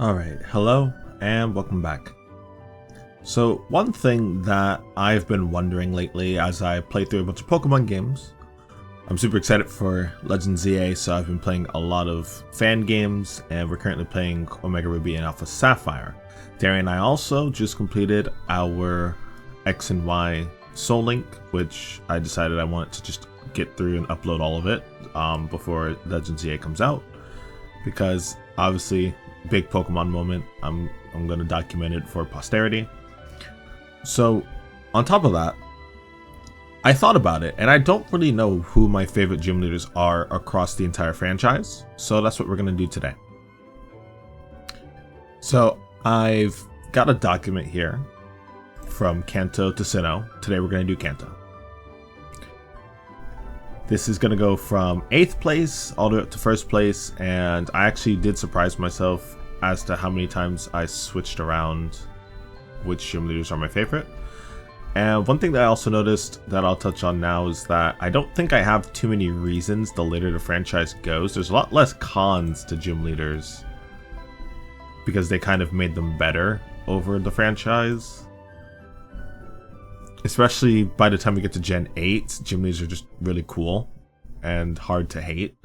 Alright, hello and welcome back. So one thing that I've been wondering lately as I play through a bunch of Pokemon games, I'm super excited for Legends ZA, so I've been playing a lot of fan games and we're currently playing Omega Ruby and Alpha Sapphire. Darren and I also just completed our X and Y Soul Link, which I decided I wanted to just get through and upload all of it before Legends ZA comes out, because obviously big Pokemon moment. I'm going to document it for posterity. So on top of that, I thought about it and I don't really know who my favorite gym leaders are across the entire franchise. So that's what we're going to do today. So I've got a document here from Kanto to Sinnoh. Today we're going to do Kanto. This is going to go from 8th place all the way up to 1st place, and I actually did surprise myself as to how many times I switched around which gym leaders are my favorite. And one thing that I also noticed that I'll touch on now is that I don't think I have too many reasons the later the franchise goes. There's a lot less cons to gym leaders because they kind of made them better over the franchise. Especially by the time we get to Gen 8, gym leaders are just really cool and hard to hate.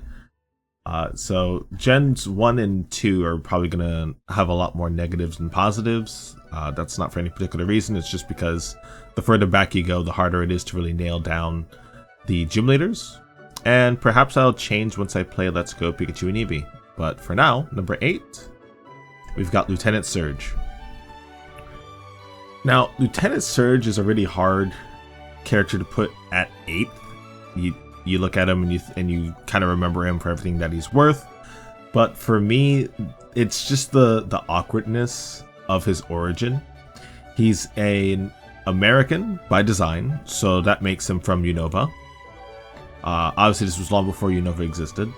So Gens 1 and 2 are probably going to have a lot more negatives than positives. That's not for any particular reason. It's just because the further back you go, the harder it is to really nail down the gym leaders. And perhaps that'll change once I play Let's Go Pikachu and Eevee. But for now, number 8, we've got Lieutenant Surge. Now, Lieutenant Surge is a really hard character to put at 8th. You look at him and you kind of remember him for everything that he's worth. But for me, it's just the awkwardness of his origin. He's an American by design, so that makes him from Unova. Obviously, this was long before Unova existed.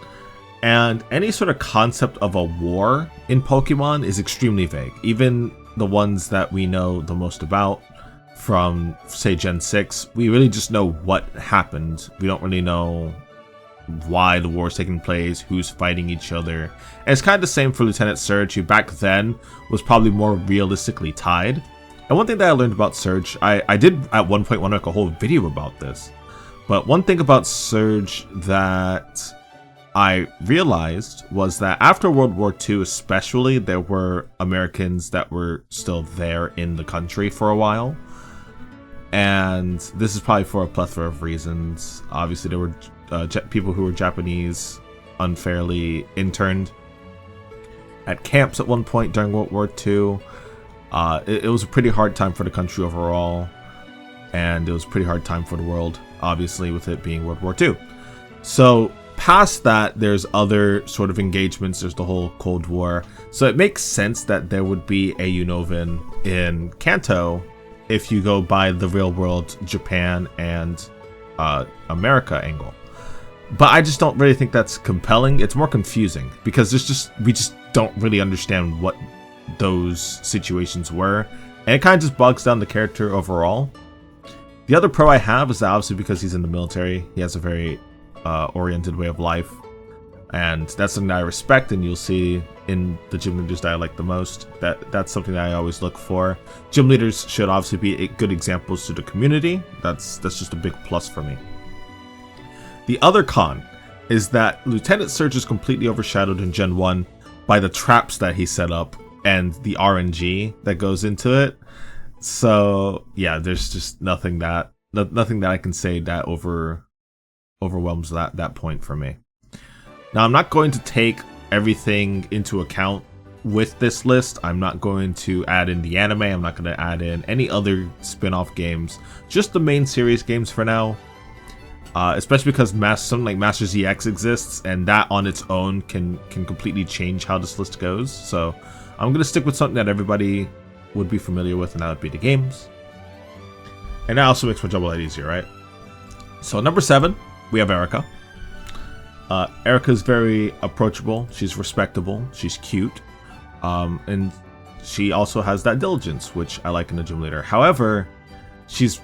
And any sort of concept of a war in Pokemon is extremely vague. Even the ones that we know the most about from, say, Gen 6, we really just know what happened. We don't really know why the war is taking place, who's fighting each other. And it's kind of the same for Lieutenant Surge, who back then was probably more realistically tied. And one thing that I learned about Surge, I did at one point want to make a whole video about this, but one thing about Surge that I realized was that after World War II especially, there were Americans that were still there in the country for a while. And this is probably for a plethora of reasons. Obviously, there were people who were Japanese unfairly interned at camps at one point during World War II. It was a pretty hard time for the country overall. And it was a pretty hard time for the world, obviously, with it being World War II. So past that, there's other sort of engagements. There's the whole Cold War. So it makes sense that there would be a Unovan in Kanto if you go by the real world Japan and America angle. But I just don't really think that's compelling. It's more confusing because we just don't really understand what those situations were. And it kind of just bogs down the character overall. The other pro I have is that obviously because he's in the military, he has a very oriented way of life, and that's something that I respect, and you'll see in the gym leaders that I like the most. That's something that I always look for. Gym leaders should obviously be good examples to the community. That's just a big plus for me. The other con is that Lieutenant Surge is completely overshadowed in Gen 1 by the traps that he set up and the RNG that goes into it. So yeah, there's just nothing that I can say that overwhelms that point for me. Now, I'm not going to take everything into account with this list. I'm not going to add in the anime. I'm not going to add in any other spin-off games. Just the main series games for now. Especially because something like Master ZX exists, and that on its own can completely change how this list goes. So I'm going to stick with something that everybody would be familiar with, and that would be the games. And that also makes my job a lot easier, right? So number 7, we have Erica. Erica's very approachable. She's respectable. She's cute. And she also has that diligence, which I like in a gym leader. However, she's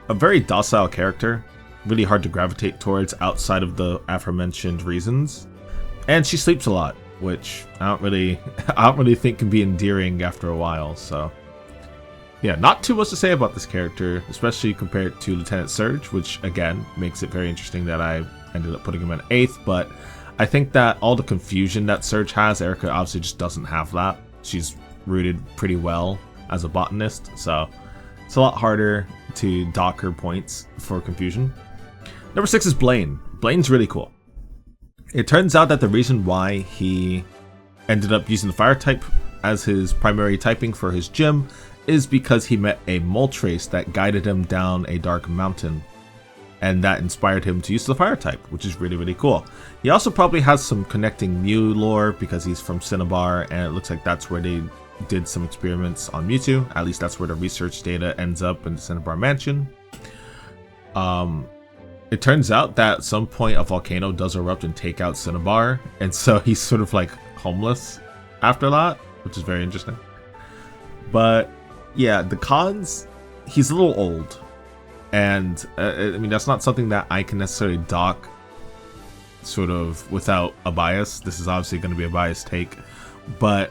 a very docile character. Really hard to gravitate towards outside of the aforementioned reasons. And she sleeps a lot. which I don't really think can be endearing after a while. So yeah, not too much to say about this character, especially compared to Lieutenant Surge, which again makes it very interesting that I ended up putting him in 8th. But I think that all the confusion that Surge has, Erica obviously just doesn't have that. She's rooted pretty well as a botanist, so it's a lot harder to dock her points for confusion. Number 6 is Blaine. Blaine's really cool. It turns out that the reason why he ended up using the fire type as his primary typing for his gym is because he met a Moltres that guided him down a dark mountain, and that inspired him to use the fire type, which is really, really cool. He also probably has some connecting Mew lore because he's from Cinnabar, and it looks like that's where they did some experiments on Mewtwo. At least that's where the research data ends up in the Cinnabar Mansion. It turns out that at some point a volcano does erupt and take out Cinnabar, and so he's sort of like homeless after that, which is very interesting. But yeah, the cons, he's a little old, and I mean, that's not something that I can necessarily dock sort of without a bias. This is obviously going to be a biased take, but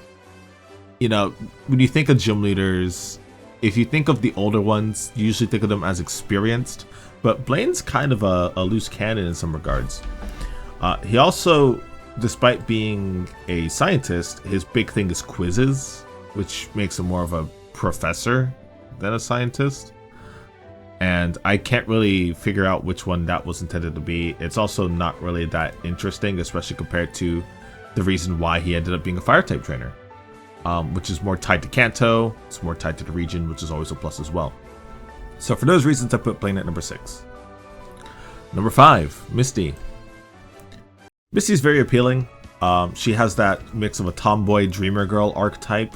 you know, when you think of gym leaders, if you think of the older ones, you usually think of them as experienced, but Blaine's kind of a loose cannon in some regards. He also, despite being a scientist, his big thing is quizzes, which makes him more of a professor than a scientist. And I can't really figure out which one that was intended to be. It's also not really that interesting, especially compared to the reason why he ended up being a fire type trainer, which is more tied to Kanto. It's more tied to the region, which is always a plus as well. So for those reasons, I put Blaine at number 6. Number 5, Misty. Misty's very appealing. She has that mix of a tomboy dreamer girl archetype,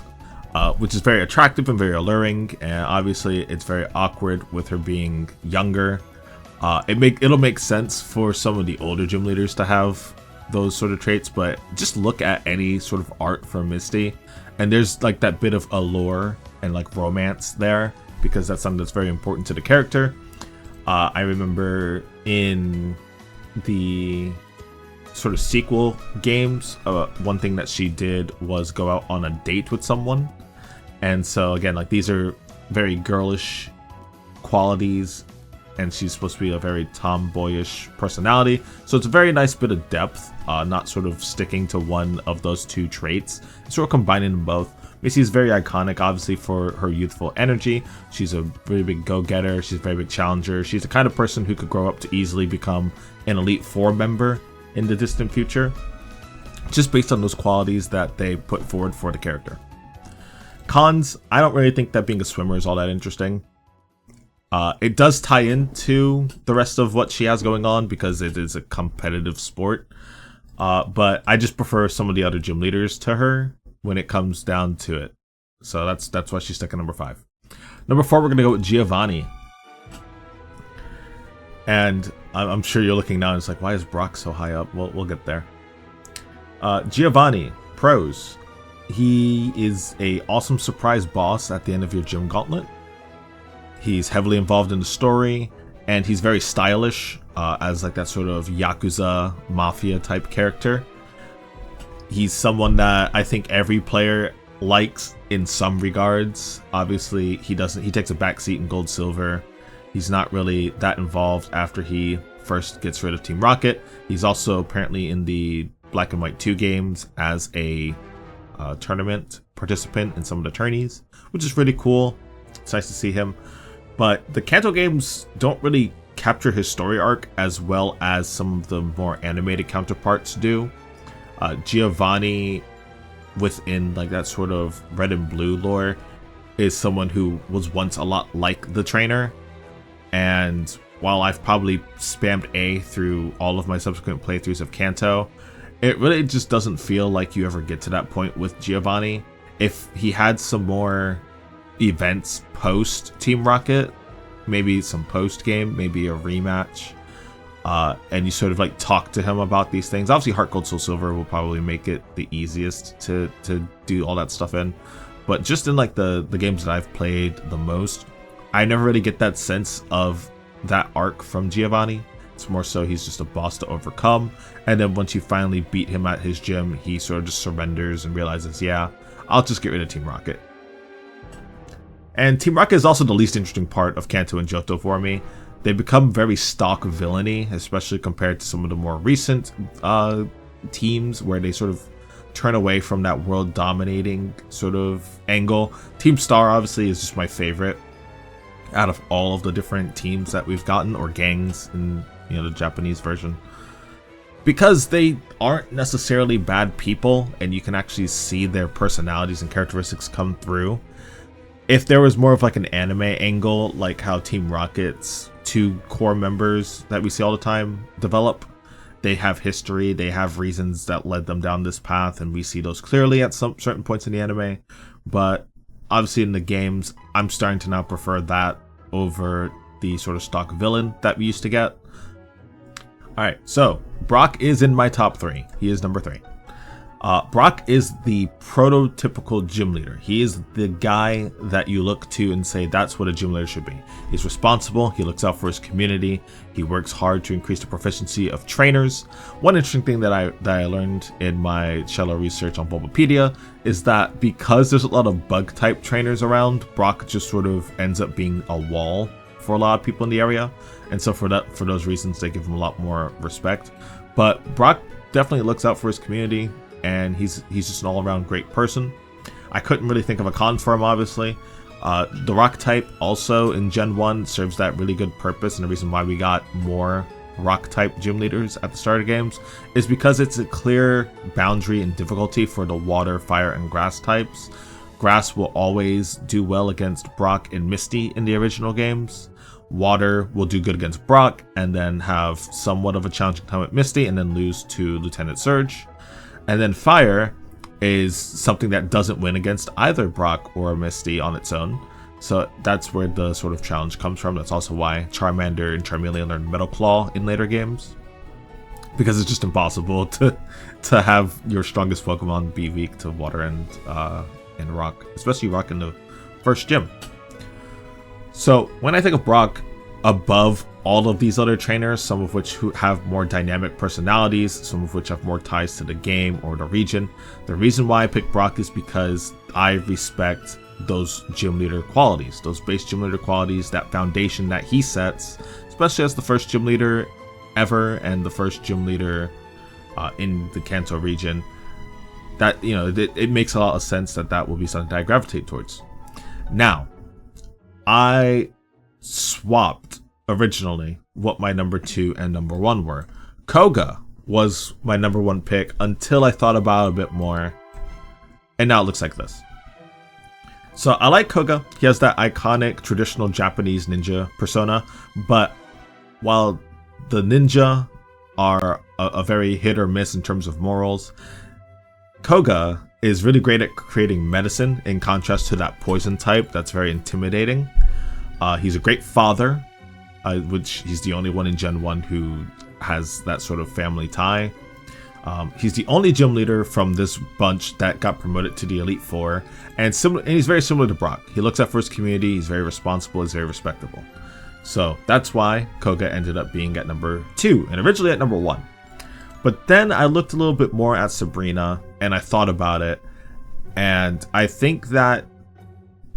which is very attractive and very alluring, and obviously it's very awkward with her being younger. It'll make sense for some of the older gym leaders to have those sort of traits, but just look at any sort of art from Misty, and there's like that bit of allure and like romance there, because that's something that's very important to the character. I remember in the sort of sequel games, one thing that she did was go out on a date with someone. And so again, like, these are very girlish qualities, and she's supposed to be a very tomboyish personality. So it's a very nice bit of depth, not sort of sticking to one of those two traits, sort of combining them both. Misty is very iconic, obviously, for her youthful energy. She's a very big go-getter. She's a very big challenger. She's the kind of person who could grow up to easily become an Elite Four member in the distant future, just based on those qualities that they put forward for the character. Cons, I don't really think that being a swimmer is all that interesting. It does tie into the rest of what she has going on because it is a competitive sport, but I just prefer some of the other gym leaders to her when it comes down to it. So that's why she's stuck at number 5. Number 4, we're going to go with Giovanni. And I'm sure you're looking now and it's like, why is Brock so high up? Well, we'll get there. Giovanni, pros. He is a awesome surprise boss at the end of your gym gauntlet. He's heavily involved in the story, and he's very stylish as like that sort of Yakuza Mafia type character. He's someone that I think every player likes in some regards. Obviously, he takes a backseat in Gold Silver. He's not really that involved after he first gets rid of Team Rocket. He's also apparently in the Black and White 2 games as a tournament participant in some of the tourneys, which is really cool. It's nice to see him. But the Kanto games don't really capture his story arc as well as some of the more animated counterparts do. Giovanni, within like that sort of red and blue lore, is someone who was once a lot like the trainer. And while I've probably spammed A through all of my subsequent playthroughs of Kanto, it really just doesn't feel like you ever get to that point with Giovanni. If he had some more events post Team Rocket, maybe some post game, maybe a rematch, and you sort of like talk to him about these things. Obviously Heart Gold Soul Silver will probably make it the easiest to do all that stuff in, but just in like the games that I've played the most, I never really get that sense of that arc from Giovanni. It's more so he's just a boss to overcome. And then once you finally beat him at his gym, he sort of just surrenders and realizes, yeah, I'll just get rid of Team Rocket. And Team Rocket is also the least interesting part of Kanto and Johto for me. They become very stock villainy, especially compared to some of the more recent teams where they sort of turn away from that world dominating sort of angle. Team Star obviously is just my favorite out of all of the different teams that we've gotten, or gangs in the Japanese version, because they aren't necessarily bad people and you can actually see their personalities and characteristics come through. If there was more of like an anime angle, like how Team Rocket's two core members that we see all the time develop, they have history, they have reasons that led them down this path, and we see those clearly at some certain points in the anime. But obviously in the games, I'm starting to now prefer that over the sort of stock villain that we used to get. Alright, so Brock is in my top 3. He is number 3. Brock is the prototypical gym leader. He is the guy that you look to and say that's what a gym leader should be. He's responsible, he looks out for his community, he works hard to increase the proficiency of trainers. One interesting thing that I learned in my shallow research on Bulbapedia is that because there's a lot of bug type trainers around, Brock just sort of ends up being a wall for a lot of people in the area. And so for those reasons, they give him a lot more respect. But Brock definitely looks out for his community, and he's just an all-around great person. I couldn't really think of a con for him, obviously. The rock type also in Gen 1 serves that really good purpose, and the reason why we got more rock type gym leaders at the start of games is because it's a clear boundary and difficulty for the water, fire, and grass types. Grass will always do well against Brock and Misty in the original games. Water will do good against Brock and then have somewhat of a challenging time with Misty and then lose to Lieutenant Surge. And then fire is something that doesn't win against either Brock or Misty on its own. So that's where the sort of challenge comes from. That's also why Charmander and Charmeleon learn Metal Claw in later games, because it's just impossible to have your strongest Pokemon be weak to water and rock, especially rock in the first gym. So when I think of Brock above all of these other trainers, some of which have more dynamic personalities, some of which have more ties to the game or the region, the reason why I pick Brock is because I respect those gym leader qualities, those base gym leader qualities, that foundation that he sets, especially as the first gym leader ever and the first gym leader in the Kanto region. That, it makes a lot of sense that will be something that I gravitate towards. Now, I swapped originally what my number 2 and number 1 were. Koga was my number 1 pick until I thought about it a bit more, and now it looks like this. So I like Koga. He has that iconic traditional Japanese ninja persona, but while the ninja are a very hit or miss in terms of morals, Koga is really great at creating medicine in contrast to that poison type that's very intimidating. He's a great father, which he's the only one in Gen 1 who has that sort of family tie. He's the only gym leader from this bunch that got promoted to the Elite Four, and he's very similar to Brock. He looks out for his community, he's very responsible, he's very respectable. So that's why Koga ended up being at number 2, and originally at number 1. But then I looked a little bit more at Sabrina, and I thought about it, and I think that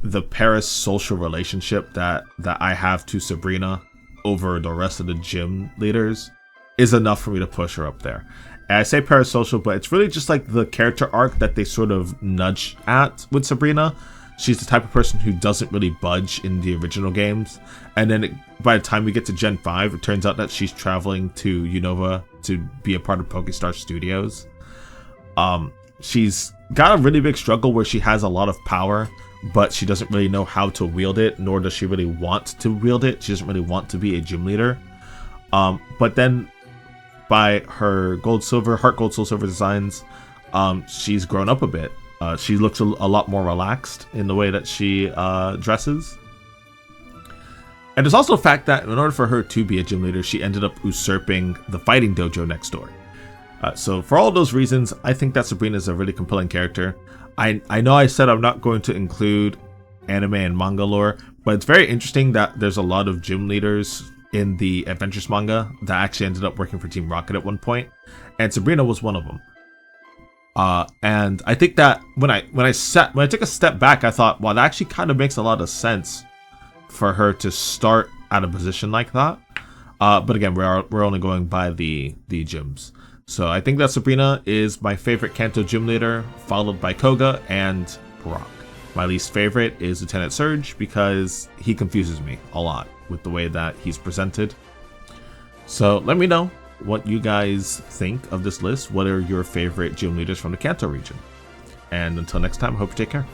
the parasocial relationship that I have to Sabrina over the rest of the gym leaders is enough for me to push her up there. And I say parasocial, but it's really just like the character arc that they sort of nudge at with Sabrina. She's the type of person who doesn't really budge in the original games, and then by the time we get to Gen 5, it turns out that she's traveling to Unova to be a part of Pokestar Studios. She's got a really big struggle where she has a lot of power, but she doesn't really know how to wield it, nor does she really want to wield it. She doesn't really want to be a gym leader. But then by her heart gold, soul silver designs, she's grown up a bit. She looks a lot more relaxed in the way that she dresses. And there's also the fact that in order for her to be a gym leader, she ended up usurping the fighting dojo next door. So for all those reasons, I think that Sabrina is a really compelling character. I know I said I'm not going to include anime and manga lore, but it's very interesting that there's a lot of gym leaders in the Adventures manga that actually ended up working for Team Rocket at one point, and Sabrina was one of them. And I think that when I took a step back, I thought, wow, that actually kind of makes a lot of sense for her to start at a position like that. But again, we're only going by the gyms. So I think that Sabrina is my favorite Kanto gym leader, followed by Koga and Brock. My least favorite is Lieutenant Surge because he confuses me a lot with the way that he's presented. So let me know what you guys think of this list. What are your favorite gym leaders from the Kanto region? And until next time, I hope you take care.